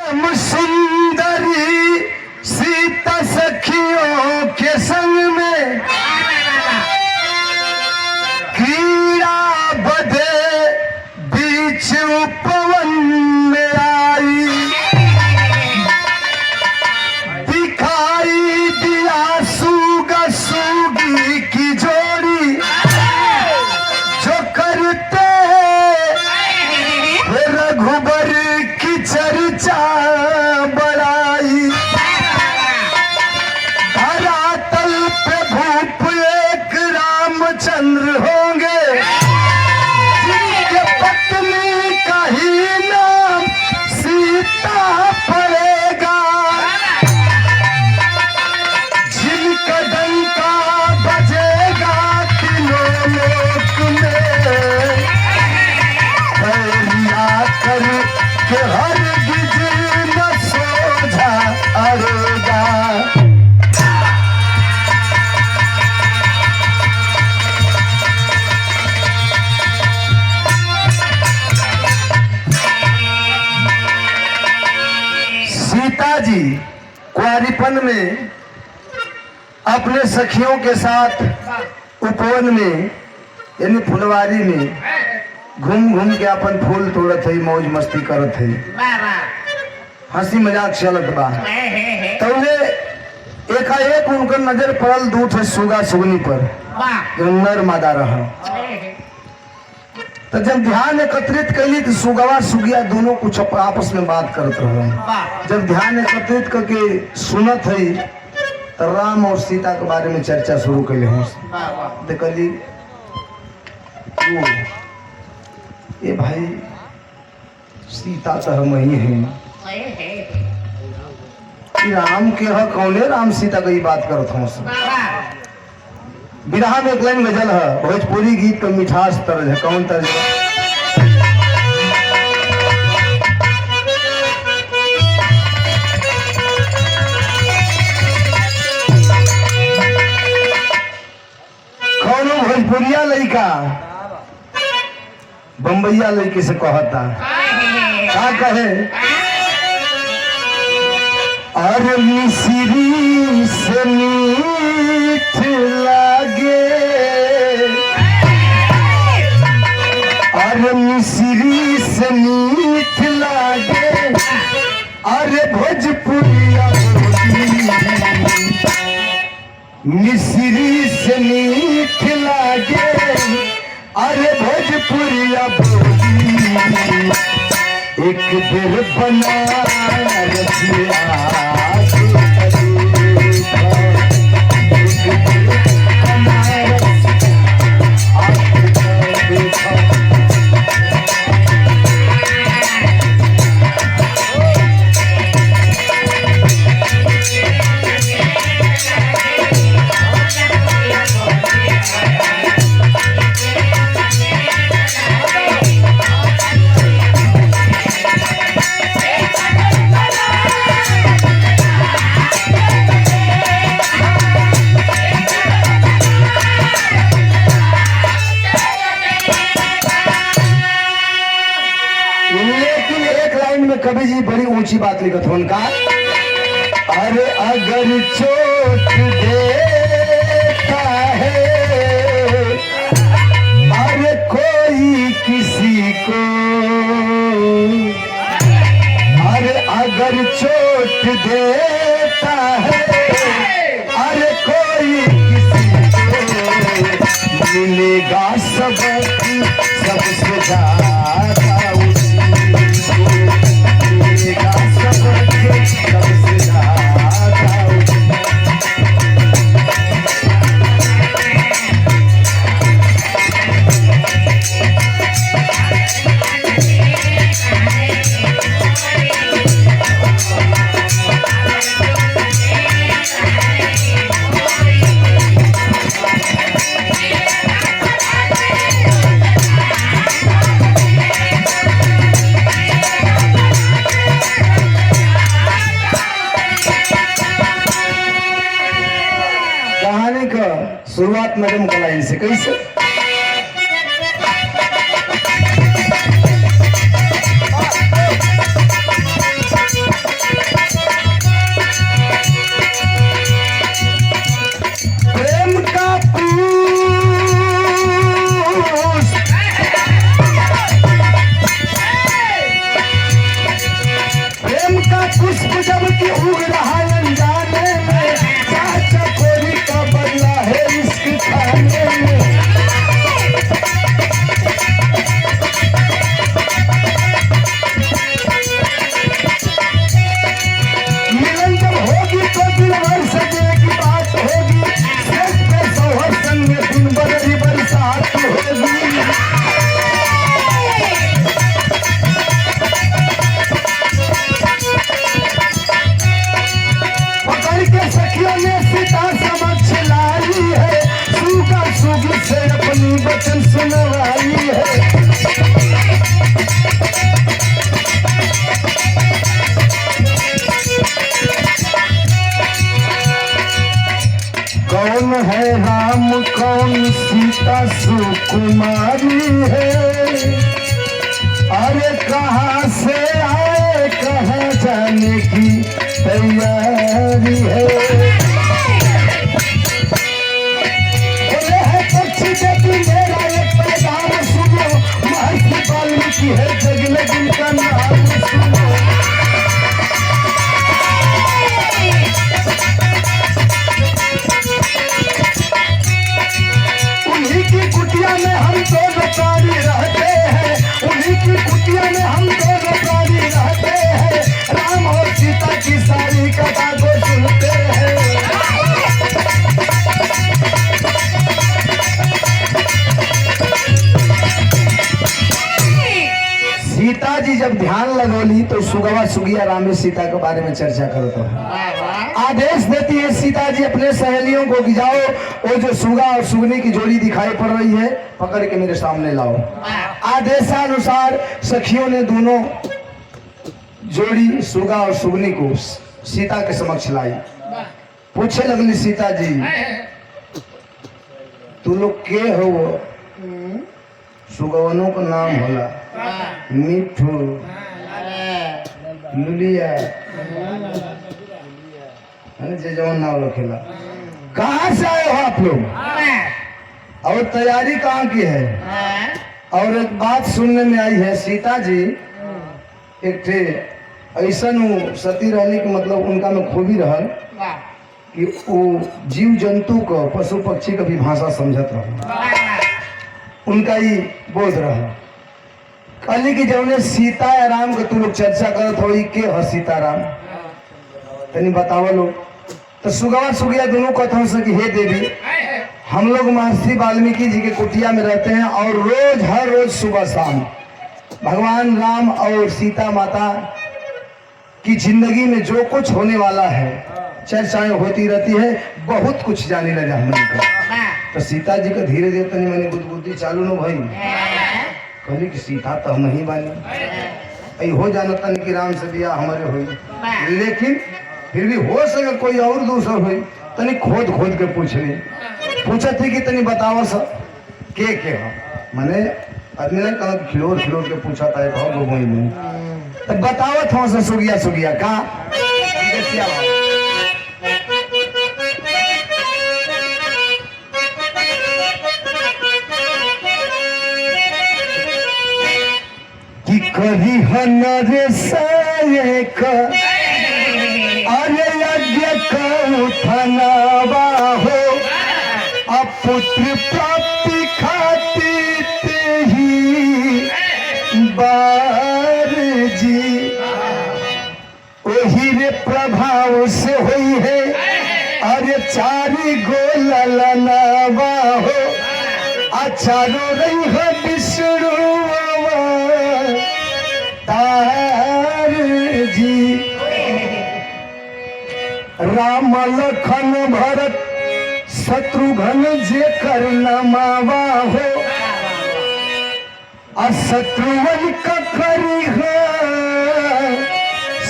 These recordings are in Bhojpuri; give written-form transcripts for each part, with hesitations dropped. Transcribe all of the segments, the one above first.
हम सुंदरी सीता सखियों के संग में क्रीड़ा बधे बीच उपवन में आई, दिखाई दिया सुगा सुगी की जोड़ी जो करते रघुबर की चर्चा बढ़ाई। धरातल पे भूप एक रामचंद्र होंगे, जिनके पत्नी का ही नाम सीता पड़ेगा, जिनका डंका बजेगा तीनों लोक में, बैरिया कर के हर गिज न सोझा अड़ेगा। सीता जी कुंवारीपन में अपने सखियों के साथ उपवन में यानी फुलवारी में घूम घूम के अपन फूल तोड़त है, मौज मस्ती करत है, हंसी मजाक चलत बा। तो एकाएक उनकर नजर पड़ल दूठ है सुगा सुगनी पर, जो नर मादा रहा। तो जब ध्यान एकत्रित कैली तो सुगवा सुगिया दोनों कुछ आपस में बात करत रहा। जब ध्यान एकत्रित करके सुनत है तो राम और सीता के बारे में चर्चा शुरू कैले हूँ। देखली ये भाई सीता तो हम ही हैं, राम के ह कौने राम सीता की बात करत हूँ। बिरहा में एक लाइन गजल है, भोजपुरी गीत का मिठास तर्ज है। कौन तर्ज है? कौनो भोजपुरिया लड़का बम्बैया लड़के से कहता क्या कहे? अरे मिश्री से मीठ लागे, अरे मिश्री से मीठ लागे, अरे भोजपुरिया मिश्री से मीठ लागे, अरे भोजपुरिया एक बेर बनाया रसिया। कवि जी बड़ी ऊंची बात लिखत हो उनका। अरे अगर चोट देता है अरे कोई किसी को, अरे अगर चोट देता है अरे कोई किसी को, मिलेगा सबक सबसे ज्यादा शुरुआत मैडम का लाइन से कैसे? पुष्प जब की उग रहा अनजाने में, चाचा कोरी का बदला है इश्क खाने में। मिलन जब होगी तो दिन भर सजेगी बात होगी, सेठ पे सोहर संग में दिन बदली बरसात होगी। पकड़ के सखियों ने सीता समक्ष लाई है, सूगा सूगी से अपनी वचन सुनवाई है। कौन है राम कौन सीता सुकुमारी है, अरे कहाँ से आए कहाँ जाने की तैयारी है। बोले है पक्षी देवी मेरा एक पैगाम सुनो, महर्षि वाल्मीकि है जग में जिनका नाम सुनो। उन्हीं की कुटिया में हम दोनों प्राणी रहते हैं, उन्हीं की कुटिया में हम दोनों प्राणी रहते हैं, राम और सीता की सारी कथा को सुनते हैं। सीता जी जब ध्यान लगोली तो सुगवा सुगिया राम में सीता के बारे में चर्चा करता है। आदेश देती है सीता जी अपने सहेलियों को कि जाओ वो जो सुगा और सुगनी की जोड़ी दिखाई पड़ रही है पकड़ के मेरे सामने लाओ। आदेशानुसार सखियों ने दोनों जोड़ी सुगा और सुगनी को सीता के समक्ष लाई। पूछे लगली सीता जी तू लोग के हो? सुगवनों का नाम होला मिठू, लुलिया, जे जवान नाम रखेला। कहाँ से आए हो आप लोग और तैयारी कहाँ की है? और एक बात सुनने में आई है सीता जी एक थे ऐसा सती रहने की मतलब उनका में खूबी रहल कि वो जीव जंतु को पशु पक्षी का भी भाषा समझत रहा, उनका ही बोध रहा। कहली कि जब ने सीता या राम का तू लोग चर्चा करत हो के ह सीताराम तनी बतावा लोग। तो सुगवा सुगिया दोनों कथों से कि हे देवी हम लोग महर्षि वाल्मीकि जी के कुटिया में रहते हैं और रोज हर रोज सुबह शाम भगवान राम और सीता माता की जिंदगी में जो कुछ होने वाला है चर्चाएं होती रहती है, बहुत कुछ जाने लगा हमने का। तो सीता जी का धीरे धीरे तनी मैंने बुद्धि चालू न भाई कहली कि सीता तो हम नहीं बानी हो जानता नहीं कि राम से बिया हमारे हुई, लेकिन फिर भी हो सके कोई और दूसरा हुई तनी खोद खोद के पूछ ली। पूछा थी कि तनी बताओ सब के हो मैंने आदमी ने कहा खिलोर खिलोर के पूछा था कहो वही नहीं तो बताओ था से सुगिया सुगिया का कि कही हनर साये का अरे यज्ञ कौथनवा हो अपुत्र प्राप्ति खातिर ही बार जी वही रे प्रभाव से हुई है अरे चारी गो ललनावा हो अचारो रही है विष्णु तार जी राम लखन भरत शत्रुघ्न जे कर नमावा हो अशत्रुवन का करी है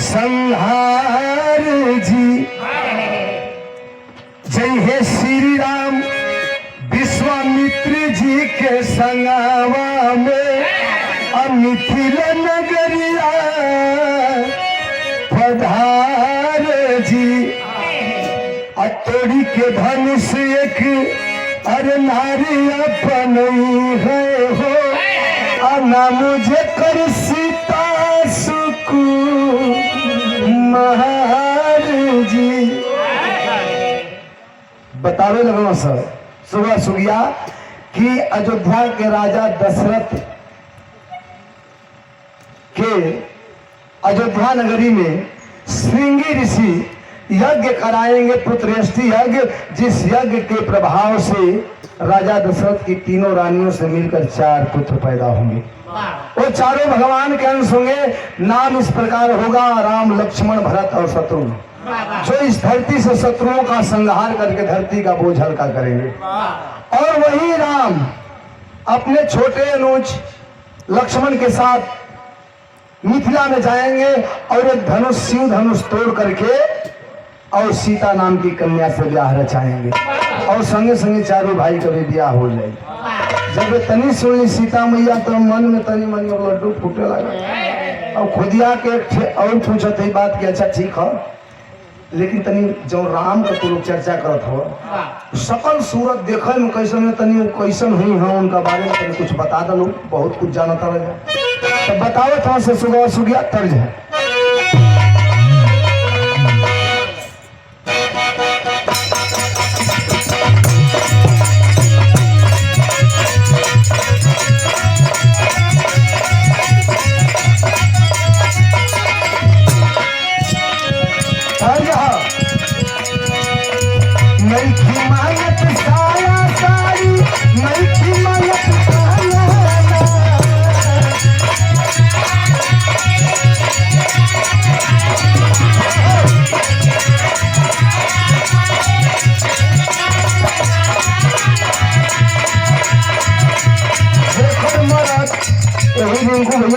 संहार जी जय हे श्री राम विश्वामित्र जी के संगावा में मिथिल नगरिया पधार जी अतोड़ी के धनुष एक अरे नारी अपन है हो ना मुझे कर सीता सुकु हमार जी। बतावे लगना सर सुबह सुगिया कि अयोध्या के राजा दशरथ के अयोध्या नगरी में श्रृंगी ऋषि यज्ञ कराएंगे, पुत्रेष्टि यज्ञ, जिस यज्ञ के प्रभाव से राजा दशरथ की तीनों रानियों से मिलकर 4 पुत्र पैदा होंगे। वो चारों भगवान के अंश होंगे। नाम इस प्रकार होगा, राम, लक्ष्मण, भरत और शत्रुघ्न, जो इस धरती से शत्रुओं का संहार करके धरती का बोझ हल्का करेंगे। और वही राम अपने छोटे अनुज लक्ष्मण के साथ मिथिला में जाएंगे और एक धनुष, शिव धनुष तोड़ करके और सीता नाम की कन्या से ब्याह रचाएंगे और संगे संगे चारों भाई का भी ब्याह हो जाएगा। जब तनी सुनी सीता मैया तो मन में तनी मनी लड्डू फूटे लगा और खुदिया के और पूछत है बात कि अच्छा ठीक है, लेकिन तनी जो राम का तो लोग चर्चा करत हो, सकल सूरत देखे में कैसन है, तनी कैसन हुई है उनका बारे में तनी कुछ बता दो, लोग बहुत कुछ जानता रहेगा। तो बताओ थोड़ा से सुबह सुगिया तर्ज है। भैया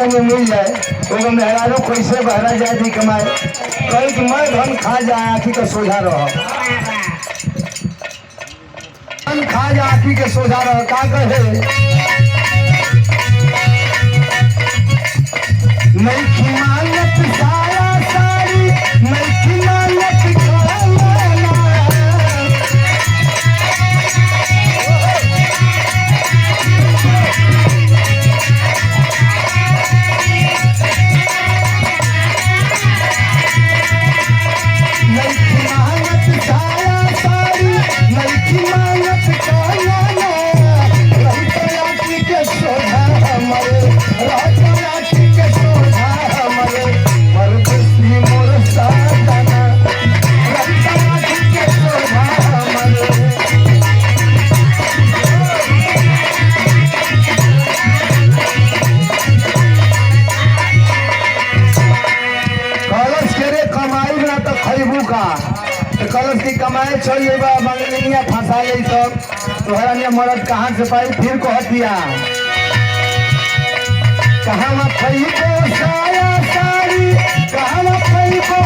में मिल जाए तो मेहरानो कैसे बहरा जाए भी कमाए, कहीं कि मैं धन खा जाए आखी का सोझा रह, धन खा जाए आखी के सोझा रह। का कहे नहीं खिमानत साया साड़ी, नहीं खिमानत कलश की कमाए चल मंगलिया फंसा ले सब तोहरा मरद कहाँ से पाई, फिर कहतिया कहाँ फैको साया साड़ी, कहाँ फैको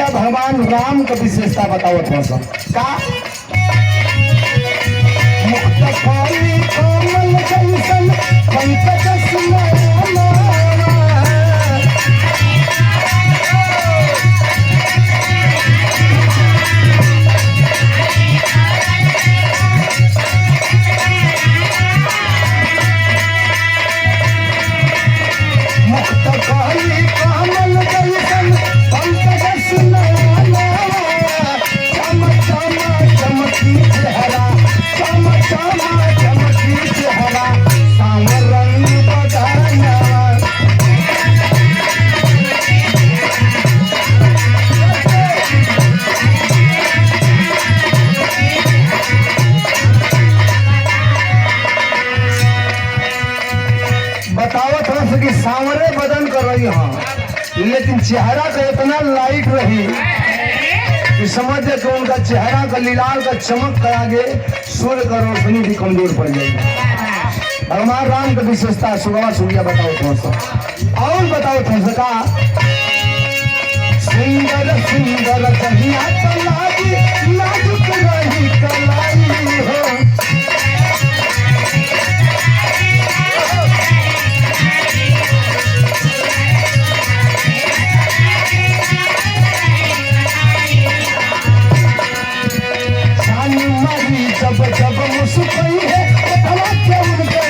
भगवान राम का विशेषता बताओ थोड़ा सा। का मुक्त पानी कोमल जैसन पंकज सुनैना, मुक्त पानी कोमल जैसन पंकज सुनैना, बताओ थोड़ा सा कि सांवरे बदन कर रही हाँ, लेकिन चेहरा तो इतना लाइट रही कि समझे कि उनका चेहरा का लीलाल का चमक कर आगे सूर्य का रोशनी भी कमजोर पड़ जाएगी। भगवान राम की विशेषता सुगवा सुगिया बताओ थोड़ा सा और बताओ थोड़ा सा का सुंदर सुंदर कहिया कलाई नाजुक रही कलाई हो जब जब मुस्कुराई है भला क्या उनके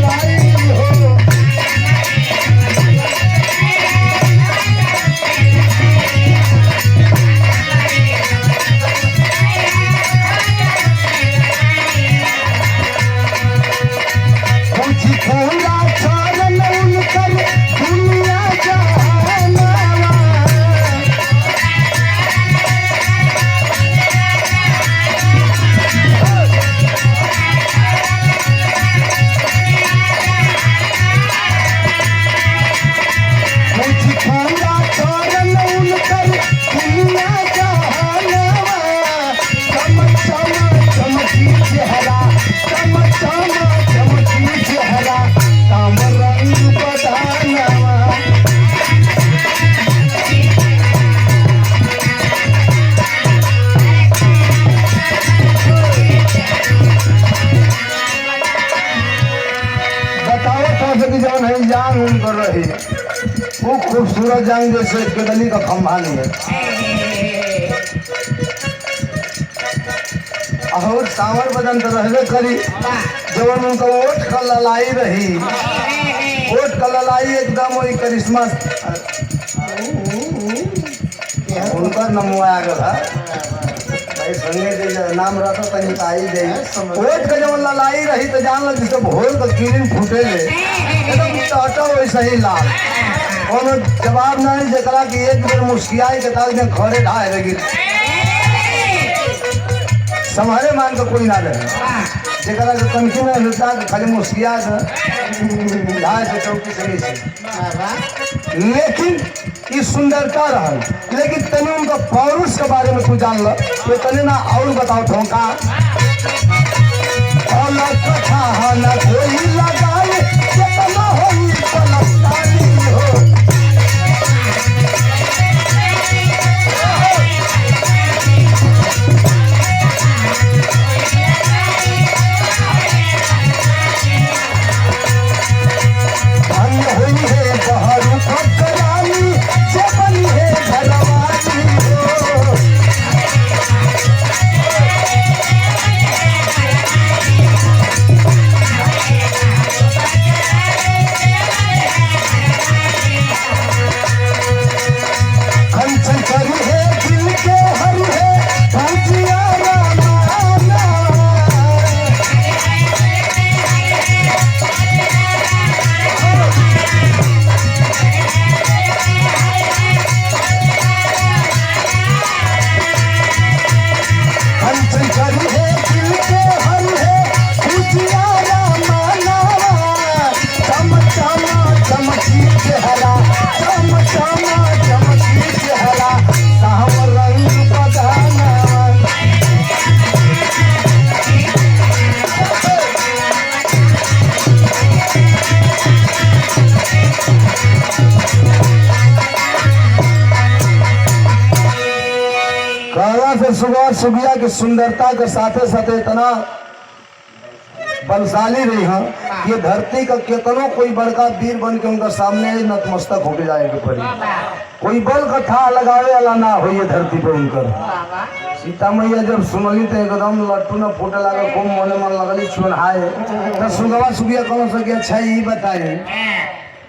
लाई हो कुछ खोला चरण उनकर दुनिया जहाना कर रही वो खूबसूरत जान जैसे केदली का खंभा नहीं है और सांवर बदन तो रहबे करी जब उनका ओठ का ललाई रही ओठ का ललाई एकदम वही करिश्मा उनका नमवाया गया भाई संगे दे नाम रहता तनी आई दे ओठ का जब ललाई रही तो जान लग जिसको भोर का कीलिन फूटे ले एकदम टहटा वैसा ही लाल और जवाब नहीं जकरा कि एक बेर मुस्कियाई के ताल में घरे ढाए लगी संभाले मान का कोई ना रहे जकरा के कनखी में लुटा के खाली मुस्किया ढाए से चौकी से नीचे लेकिन ये सुंदरता रहा लेकिन तने उनका पौरुष के बारे में तू जान लो तो तने ना और बताओ ठोंका अलग कथा ना कोई लगाए कितना होई पलटानी हो धन होई है बहरू पकड़ानी जबनी है घरवानी हो कंचन करी है दिल के हर है भजिया रामाना कंचन करी है दिल के हर है भजिया रामाना चम चम चमकी चेहरा चम चम चमकी चेहरा सावर रंग बदना कहला से सुबह सुबिया की सुंदरता के साथे साथे इतना बलशाली रही हाँ ये धरती का केतनो कोई बड़का वीर बन के उनका सामने नतमस्तक होके जाएगा पड़ी कोई बल का था लगावे वाला ना हो ये धरती पे उनकर सीता मैया जब सुनली तो एकदम लट्टू न फूटे लगा खूब मोने मन लगली छुनहाए तो सुगवा सुबिया कौन सके अच्छा ये बताए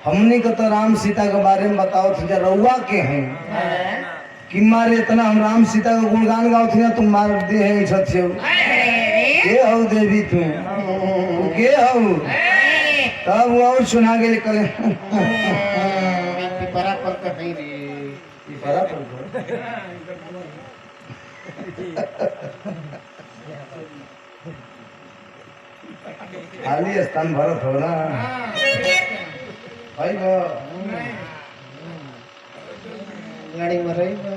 हमने को तो राम सीता के बारे में बताओ थे रउआ के हैं कि मारे इतना हम राम सीता का गुणगान गाओ थे तुम मार दे है छे के हो देवी तू के हो तब और सुना गए करे पिपरा पर का है रे पिपरा पर खाली स्थान भरत हो ना भाई वो गाड़ी में रही ना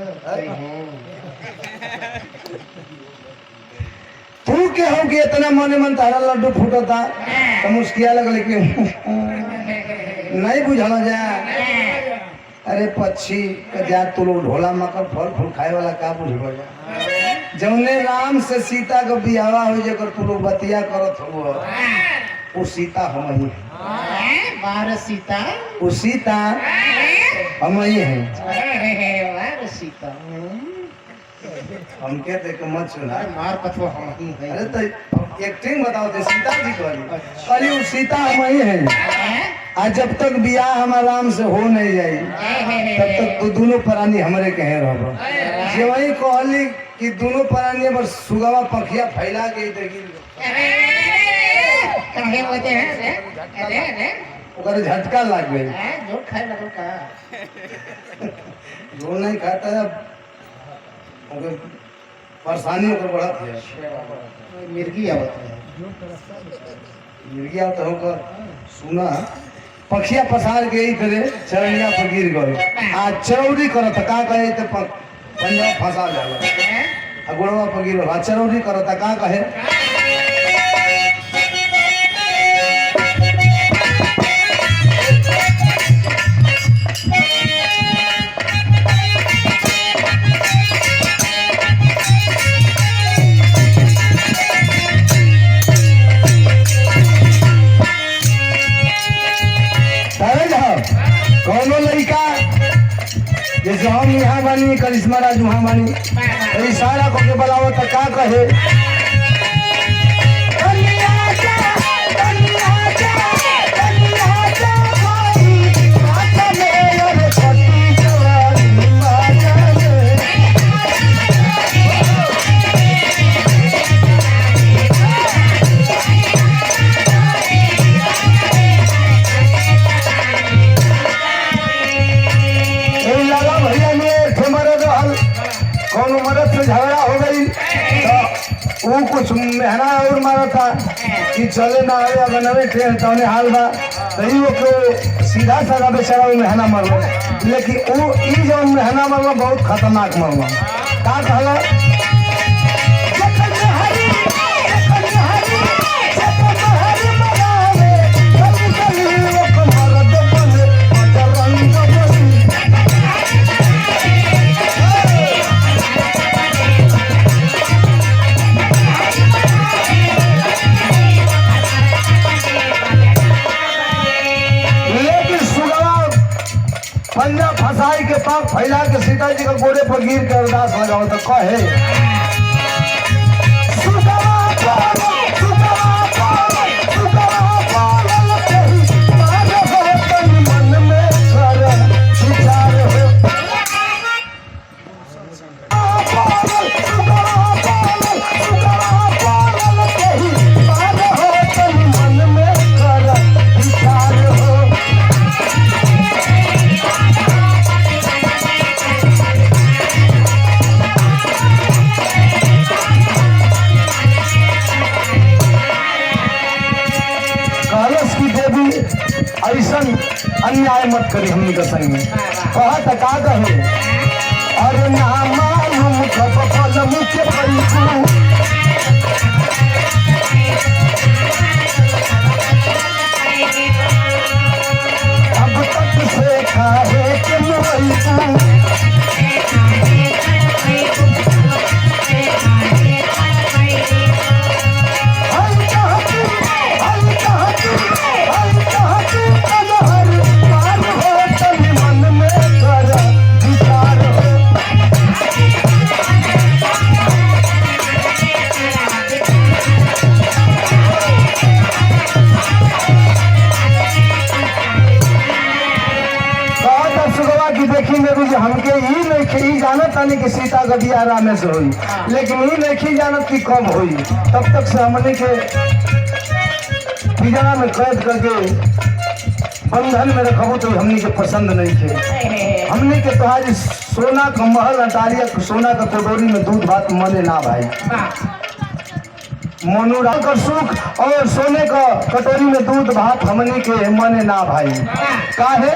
तू के हो कि इतना मने मन तारा लड्डू फूटता तो मुस्किया लगल कि नहीं बुझल जा। अरे पक्षी के जा तू लोग ढोला मकर फल फूल खाए वाला का बुझबो जा। जौने राम से सीता का बियावा हो जेकर तू लोग बतिया करत हो वो सीता हम ही है। बार सीता वो सीता हम ही है। बार सीता हमके देख के मत सुना। मार पथवा हम ही है। अरे तो एक्टिंग बताओ ते सीता जी करी वो सीता हम ही है। आज जब तक बियाह हमारा राम से हो नहीं जाई तब तक तो दोनों प्राणी हमारे कहे रहो। जे वही कहली कि दोनों प्राणी बस सुगवा पखिया फैला के देखी कहे होते हैं रे ओकर झटका लग गई। जोर खाए लगल का जो नहीं खाता ओकर परेशानी ओकर बढ़त है। मिर्गी आवत है मिर्गिया तो होकर सुना पखिया पसार के ही तरह चरनिया पर गिर गए। आ चरौरी करत का कहे तो पंजाब फंसा जाला आ गोड़वा पर गिर आ चरौरी करत का कहे कौनो लड़का जैसे हम यहाँ बानी करिश्मा राज वहाँ बानी तो इशारा को के बुलाओ तो का कहे कौन मदद से झगड़ा हो गई तो वो कुछ मेहना और मारा था कि चले ना आए अगर नवे ट्रेन तो हाल बा तही वो सीधा साधा बेचारा वो मेहना मरलो। लेकिन वो जो मेहना मरलो बहुत खतरनाक मरलो का कहला पंजा फसाई के पाप फैला के सीता जी का गोड़े पर गिर के अरदास लगाओ तो कहे मन में विचार हो मन में विचार हो ऐसा अन्याय मत करी हमने का संग में कहा तका कहे अरे ना मालूम कब फल मुझे परिकू अब तक से खाए के मुरैकू हमके ही नहीं जानत तानी कि सीता का बियाह रामे से हुई लेकिन ही नहीं जानत कि कब हुई। तब तक से हमने के पिंजरा में कैद करके बंधन में रखबो तो हमने के पसंद नहीं थे। हमने के तुम्हारी सोना का महल अटारिया सोना का कटोरी में दूध भात मने ना भाई मनोरा का सुख और सोने का कटोरी में दूध भात हमने के मने ना भाई काहे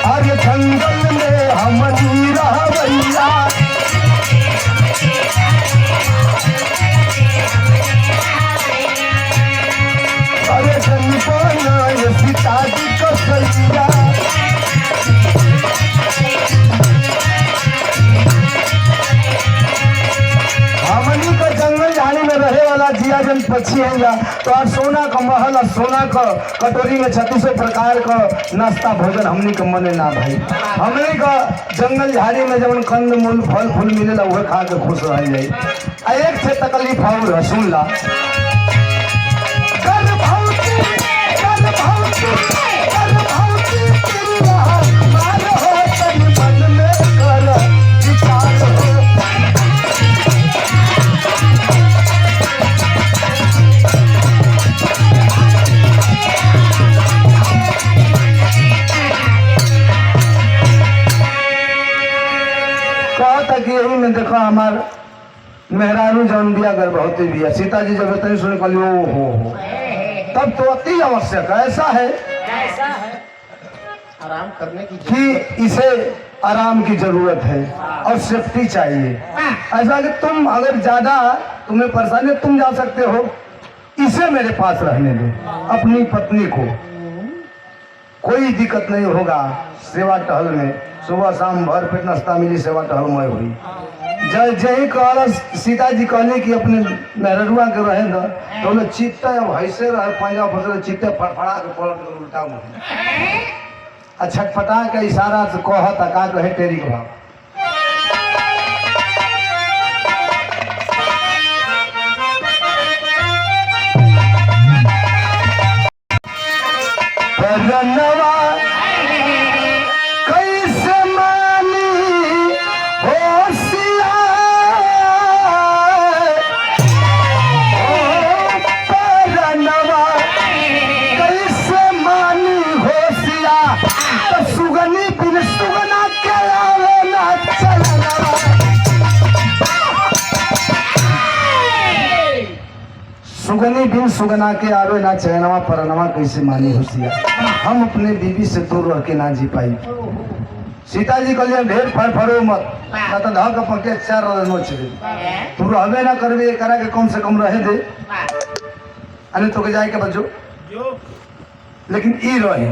अरे जंगल में हम रहवैया पक्षी हैगा तो आज सोना का महल और सोना का कटोरी में 36 प्रकार का नाश्ता भोजन हमनी के मने ना भाई। हमनी का जंगल झाड़ी में जब कंद मूल फल फूल मिलेला वह खा के खुश रह जाए। आ एक थे तकलीफ और सुन ला यही में देखो हमार मेहरारू जौन बिया गर्भवती बिया सीता जी जब इतनी सुने कहली ओ हो तब तो अति आवश्यक ऐसा है आराम करने की कि इसे आराम की जरूरत है और सेफ्टी चाहिए। ऐसा कि तुम अगर ज्यादा तुम्हें परेशानी तुम जा सकते हो, इसे मेरे पास रहने दो। अपनी पत्नी को कोई दिक्कत नहीं होगा। सेवा टहल में सुबह शाम भर पेट नाश्ता मिली, सेवा टहलमय हुई। जय कहल सीता जी कहले कि अपने मेहरुआ के रहे ना तो बोले चित्ते अब ऐसे रहे पंजा फसल चित्ते फड़फड़ा के पलट उल्टा मुँह छटपटा के इशारा से कहता का कहे टेरी के भाव कैसे मानी होशियार कैसे मानी होशियार तो सुगनी बिन सुगना के आवे ना चलनवा। सुगनी बिन सुगना के आवे ना चैनवा परनवा कैसे मानी होशियार। हम अपने बीबी से दूर रह के ना जी पाई। सीता जी कहलिए ढेर फड़फड़ो मत ना तो धक पके चार नोच दे। तू रहबे ना करबे करा के कम से कम रहे दे अने तो के जाए के बच्चों लेकिन ई रहे।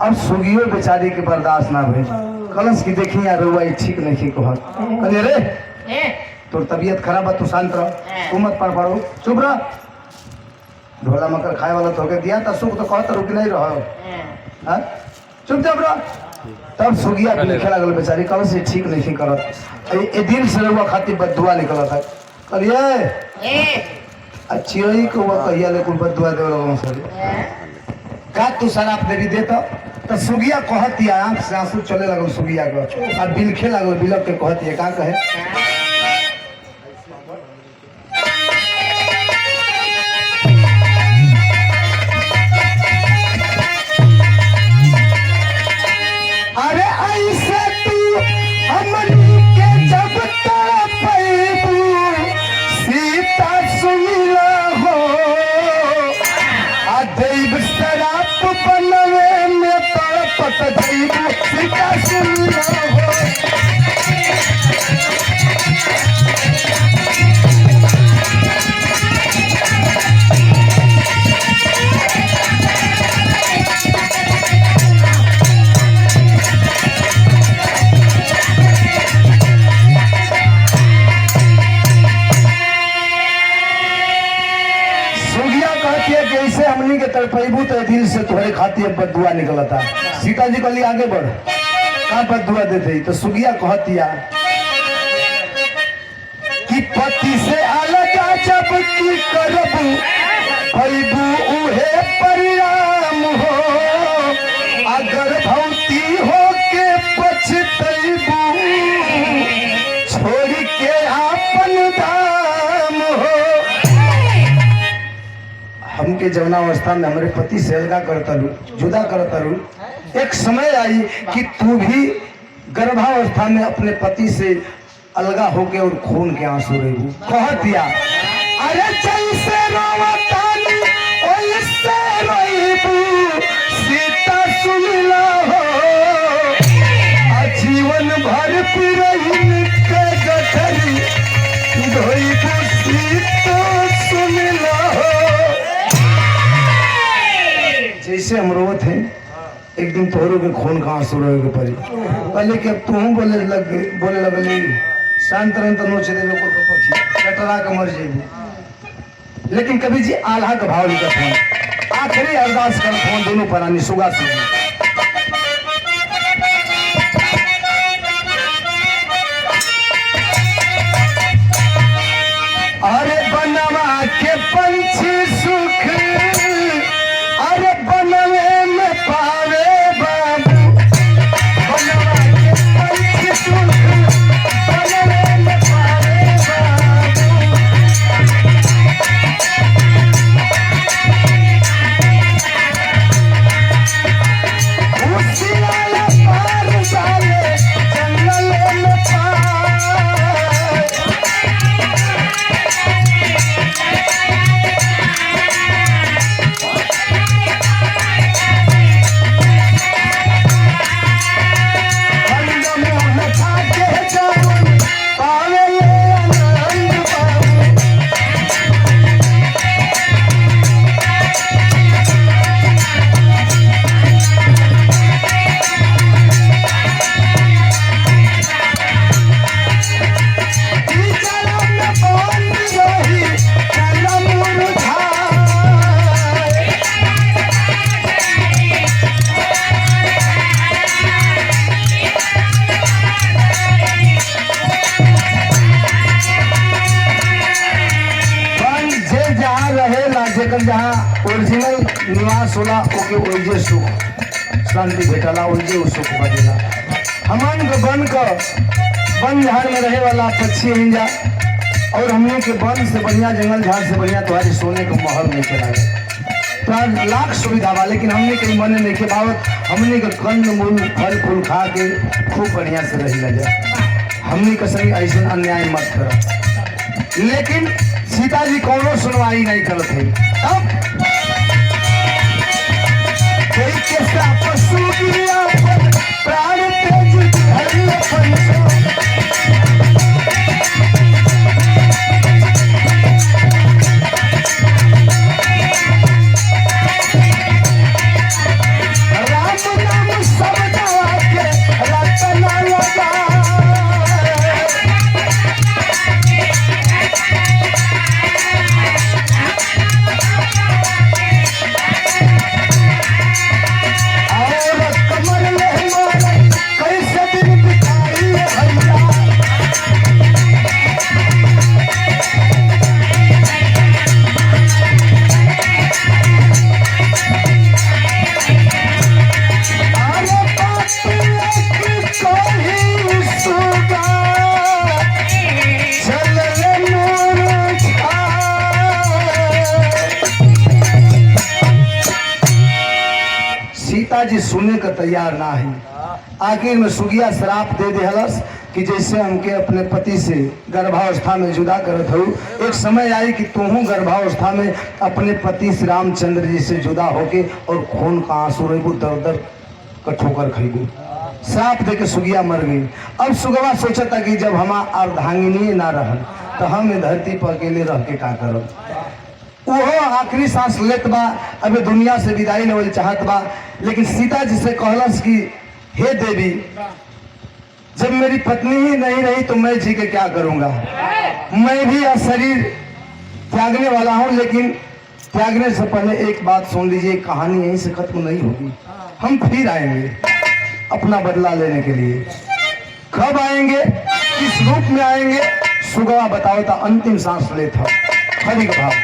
अब सुगियो बेचारी के बर्दाश्त ना भइल। कलश की देखी यार रुआ ठीक नहीं कहत कहलिए रे तोर तबीयत खराब है तू शांत रह तू मत फड़फड़ो चुप रह। ढोला मकर खाए वाला तो के दिया त सुख तो कहत रुक नहीं रहो हां चुपचाप रह। तब सुगिया लिखे लगल बेचारी कल से ठीक नहीं करत ए दिन से रुआ खातिर बददुआ निकलत है कहलिए चिड़ई को वो कहिया ले कुल बददुआ दे लगन सर का तू शराब देवी देता तो सुगिया कहती आंख से आंसू चले लगल सुगिया को आ बिलखे लगल बिलक के कहती का कहे तड़पैबू तो दिल से तुम्हारे खातिर बदुआ निकला था। सीता जी कहली आगे बढ़ का बदुआ देते तो सुगिया कहतिया कि पति से अलग जब की करबू पैबू उहे परिणाम हो अगर भौती हो के पछतैबू छोड़ के आपन दाम हो। हमके जवनावस्था में हमारे पति से अलगा करता रू जुदा करता रू एक समय आई कि तू भी गर्भावस्था में अपने पति से अलगा होके और खून के आंसू रेबू कह दिया अरे जैसे रोवतानी ओइसे रोइबू सीता सुमिला हो जीवन भर पिरहिन के गठरी धोइबू सीता सुमिला हो। जैसे हम रोवत हैं एक दिन तोहरों के खून का आंसू रोए के पड़ी पहले कि अब तू बोले लगली शांत रन तो नोच देवे को पक्षी कटरा के मर जेबू लेकिन कभी जी आल्हा का भाव लिखत हूँ, आखिरी अरदास कर हूँ दोनों प्राणी सुगा से। अरे बनवा के पंछी सुख, अरे बनवे में पावे बाबू, बनवा के पंछी सुख, बनवे में पावे बाबू। उसियाला पार डाले जंगल में पाए, जहाँ ओरिजिनल निवास होला ओके ओइजे सुख शांति भेटला, ओइजे उ सुख बजेला। हमन के वन झाड़ में रहे वाला पक्षी हिंजा और हमने के वन से बढ़िया जंगल झाड़ से बढ़िया तुम्हारे सोने के महल नहीं चला तो लाख सुविधा बा, लेकिन हमने के मन नहीं के बावत हमने के कंद मूल फल फूल खा के खूब बढ़िया से रही लगे। हमने के संग ऐसा अन्याय मत करो। लेकिन सीता जी कोनो सुनवाई नहीं करत है। तब कोई कैसा पशु गिरा प्राण तेज धैर्य पंचो, राम नाम सब दवा के रतना लगा। सीता जी सुने का तैयार ना है। आखिर में सुगिया श्राप दे देहलस कि जैसे हमके अपने पति से गर्भावस्था में जुदा करत हो, एक समय आई कि तुहू गर्भावस्था में अपने पति श्री रामचंद्र जी से जुदा होके और खून का आंसू रेबू दर दर का ठोकर खरीदू। श्राप दे के सुगिया मर गई। अब सुगवा सोचता कि जब हम अर्धांगिनी ना रहन तो हम धरती पर अकेले रह के का करब। वो आखिरी सांस लेत बा, अबे दुनिया से विदाई लेवल चाहत बा, लेकिन सीता जी से कहलस कि हे देवी, जब मेरी पत्नी ही नहीं रही तो मैं जी के क्या करूंगा। मैं भी यह शरीर त्यागने वाला हूं, लेकिन त्यागने से पहले एक बात सुन लीजिए, कहानी यहीं से खत्म नहीं होगी। हम फिर आएंगे अपना बदला लेने के लिए। कब आएंगे, किस रूप में आएंगे, सुगवा बताओ था। अंतिम सांस लेता हरि का भाव।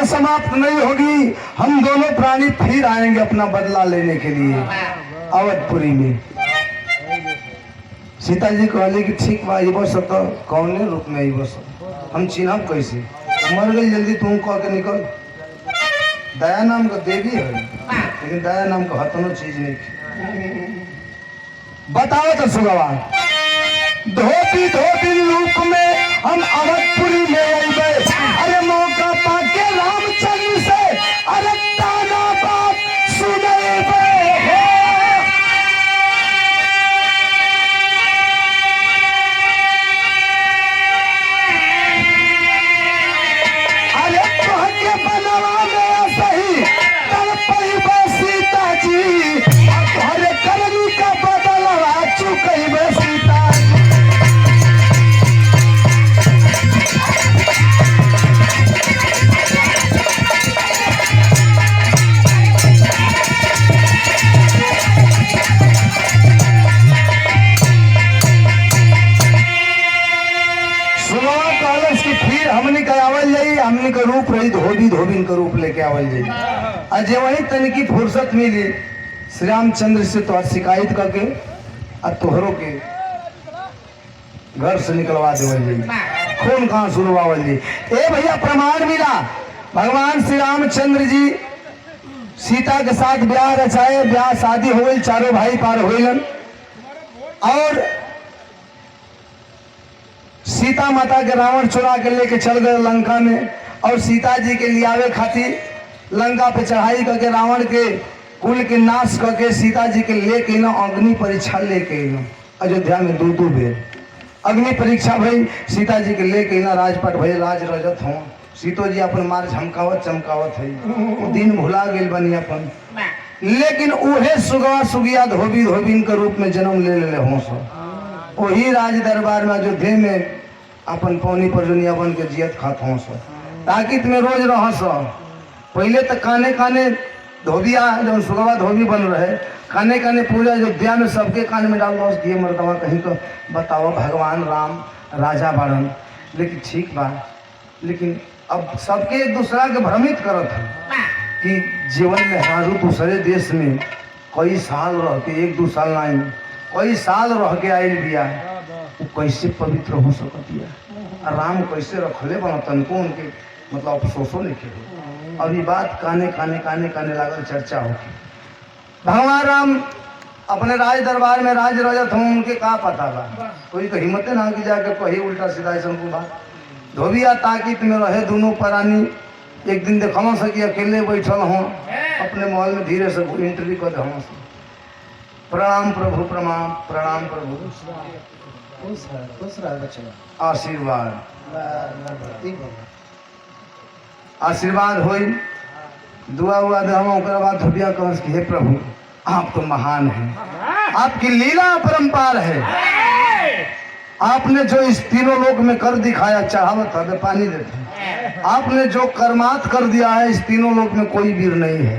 समाप्त नहीं होगी। हम दोनों प्राणी फिर आएंगे अपना बदला लेने के लिए अवधपुरी में। सीता जी कहले कि ठीक बा, बस तो कौने रूप में बस हम चिन्हब कैसे, मर गई जल्दी तुम कह के निकल। दया नाम का देवी है, लेकिन दया नाम का हतनो चीज नहीं थी। बताओ तो सुगवा, धोबी धोबी रूप में हम अवधपुरी में अइबे, अरे मौका पाके रामचंद्र से अरे ताना बात सुनेबे। अरे तोहके बनवा में सही तड़पइबे सीता जी, तोहरे करनी का बदलवा चुकइबे सीता जी। फिर हमने का आवल जाई, हमने का रूप रही धोबी, धोबी का रूप लेके आवल जाई। अजय वही तनिकी फुर्सत मिली श्री रामचंद्र से तो शिकायत करके और तोहरों के घर से निकलवा देवल जाई, खून कहाँ सुनवावल जाई। ए भैया प्रमाण मिला, भगवान श्री रामचंद्र जी सीता के साथ ब्याह रचाए, ब्याह शादी हो गई, चारों भाई पार हो गए और सीता माता के रावण चुरा के लेके चल गए लंका में, और सीता जी के लियावे खातिर लंका पे चढ़ाई करके रावण के कुल के नाश करके सीता जी के लेके ना अग्नि परीक्षा लेके ना अयोध्या में दो बेर अग्नि परीक्षा भई, सीता जी के लेके ना राजपट भई, राज रजत हो सीतो जी अपन मार झमकावत चमकावत है, वो दिन भुला गेल बनी अपन। लेकिन उहे सुगवा सुगिया धोबी धोबीन के रूप में जन्म ले ले हो सो, वही राज दरबार में अयोध्या में अपन पौनी परजुनिया बन के जियत खात हो सो, ताकित में रोज रह सो। पहले तो काने काने धोबिया जब सुगवा धोबी बन रहे, काने काने पूजा अयोध्या में सबके कान में डाल दो दिए मर्दवा कहीं तो बताओ भगवान राम राजा बाड़न। लेकिन ठीक बा, लेकिन अब सबके एक दूसरा के भ्रमित करत है कि जीवन में हारू दूसरे देश में कई साल रह के, एक दो साल नहीं कई साल रह के आयल बिया, वो कैसे पवित्र हो सकतिया, राम कैसे रखले बना तनको उनके मतलब अफसोसो नहीं। अब ये बात काने काने काने काने लागल चर्चा हो। भगवान राम अपने राज दरबार में राज रजत हूँ, उनके का पता बा, कोई तो हिम्मत ना कि जाके कही उल्टा सीधा ऐसा बात। धोबिया ताकित में रहे दोनों प्राणी, एक दिन देखा सकी अकेले बैठल हों अपने महल में, धीरे से एंट्री कर दे, प्रणाम प्रभु प्रणाम, प्रणाम प्रभु, आशीर्वाद आशीर्वाद होई, दुआ हुआ दे हम ओकरा बाद धोबिया कहस कि हे प्रभु आप तो महान हैं, आपकी लीला अपरंपार है, आपने जो इस तीनों लोक में कर दिखाया, चढ़ावत हमें पानी देते, आपने जो कर्मात कर दिया है इस तीनों लोक में कोई वीर नहीं है।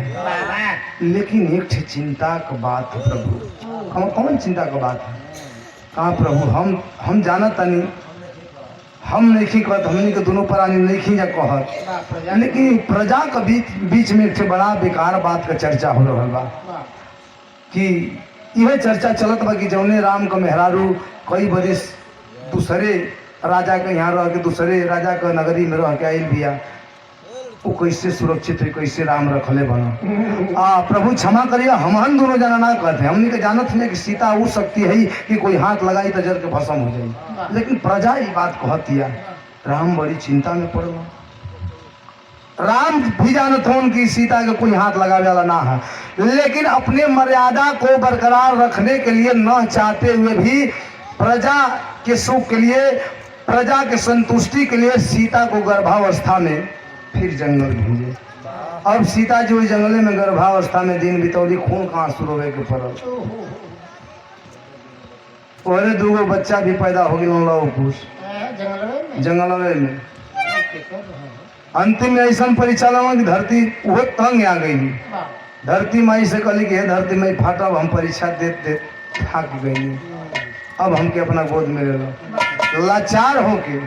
लेकिन एक चिंता का बात है प्रभु, हम कौन चिंता का बात है? कहा प्रभु हम जाना तनी, हम नहीं कहत, हमने के दोनों प्राणी नहीं कहत, लेकिन प्रजा के बीच में एक बड़ा बेकार बात का चर्चा हो रहा बा कि यह चर्चा चलत बा कि जौने राम का मेहरारू कई बरिस दूसरे राजा के यहाँ रह के दूसरे राजा के नगरी में रह के आयल बिया, वो कैसे सुरक्षित है, कैसे राम रखले बना। प्रभु क्षमा करिए, हम दोनों जना ना कहते, हमने के जानत है कि सीता वो शक्ति है कि कोई हाथ लगाई तो जल के भस्म हो जाए, लेकिन प्रजा ये बात कहतिया। राम बड़ी चिंता में पड़ल, राम भी जानत हो कि सीता के कोई हाथ लगावे वाला ना है, लेकिन अपने मर्यादा को बरकरार रखने के लिए न चाहते हुए भी प्रजा के सुख के लिए, प्रजा के संतुष्टि के लिए सीता को गर्भावस्था में फिर जंगल भेजे। अब सीता जी वही जंगले में गर्भावस्था में दिन बितौली, खून कहाँ शुरू होवे के पड़ल, और दूगो बच्चा भी पैदा हो गए जंगलवे में। अंतिम में ऐसा परिचालन कि धरती वो तंग आ गई, धरती माई से कहली कि हे धरती माई फाटब, हम परीक्षा देते थक गई, अब हमके अपना गोद में ले लो। लाचार होके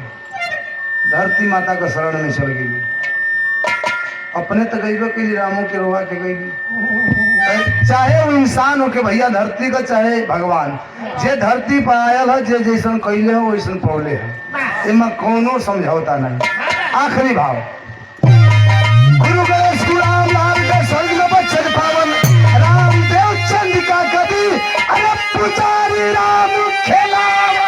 धरती माता का शरण में चल गई, अपने तो गई के लिए रामों के रोवा के गई, चाहे वो इंसान हो के भैया धरती का, चाहे भगवान, जे धरती पर आयल है, जे जैसन कैले हो वैसन पौले है, इमा कोनो समझौता नहीं। आखिरी भाव, गुरु गणेश राम श्री राम खेलावा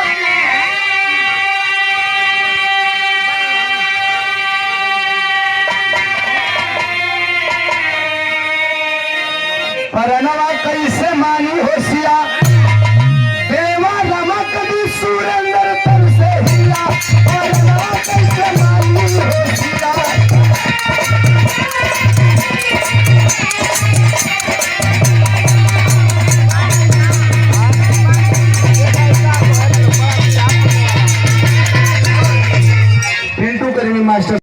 परनवा कैसे मानी होशिया देवा रमा कभी सुरेंद्र तर से हिला परनवा कैसे मानी होशिया पिंटू करेंगे मास्टर